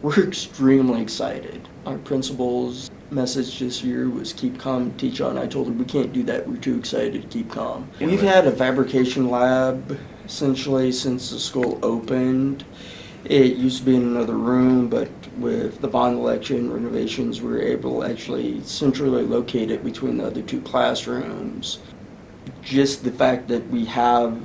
We're extremely excited. Our principal's message this year was keep calm, teach on. I told her we can't do that. We're too excited to keep calm. We've had a fabrication lab essentially since the school opened. It used to be in another room, but with the bond election renovations, we were able to actually centrally locate it between the other two classrooms. Just the fact that we have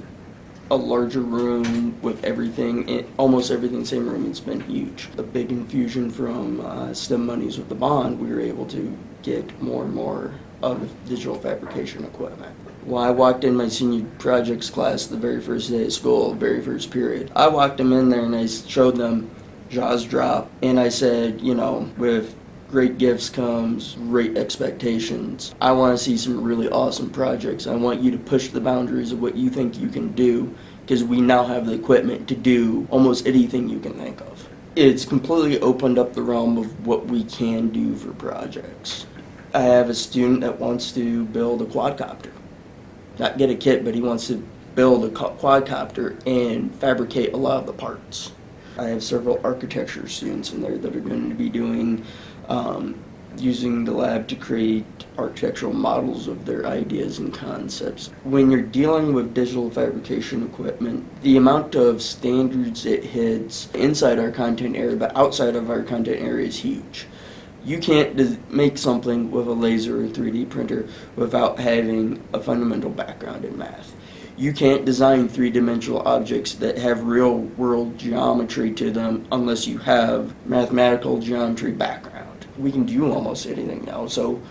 a larger room with everything, almost everything, same room, it's been huge. A big infusion from STEM monies with the bond, we were able to get more and more of digital fabrication equipment. Well, I walked in my senior projects class the very first day of school, very first period. I walked them in there and I showed them jaws drop, and I said, you know, with great gifts comes great expectations. I want to see some really awesome projects. I want you to push the boundaries of what you think you can do, because we now have the equipment to do almost anything you can think of. It's completely opened up the realm of what we can do for projects. I have a student that wants to build a quadcopter. Not get a kit, but he wants to build a quadcopter and fabricate a lot of the parts. I have several architecture students in there that are going to be doing using the lab to create architectural models of their ideas and concepts. When you're dealing with digital fabrication equipment, the amount of standards it hits inside our content area but outside of our content area is huge. You can't make something with a laser or 3D printer without having a fundamental background in math. You can't design three-dimensional objects that have real-world geometry to them unless you have mathematical geometry background. We can do almost anything now, so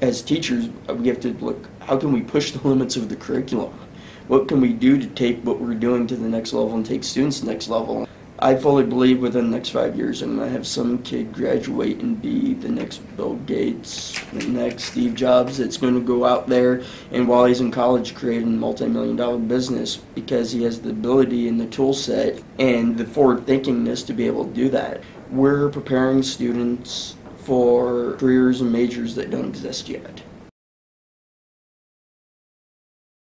as teachers, we have to look, how can we push the limits of the curriculum? What can we do to take what we're doing to the next level and take students to the next level? I fully believe within the next 5 years I'm going to have some kid graduate and be the next Bill Gates, the next Steve Jobs that's going to go out there and while he's in college create a multi-million-dollar business because he has the ability and the tool set and the forward-thinkingness to be able to do that. We're preparing students for careers and majors that don't exist yet.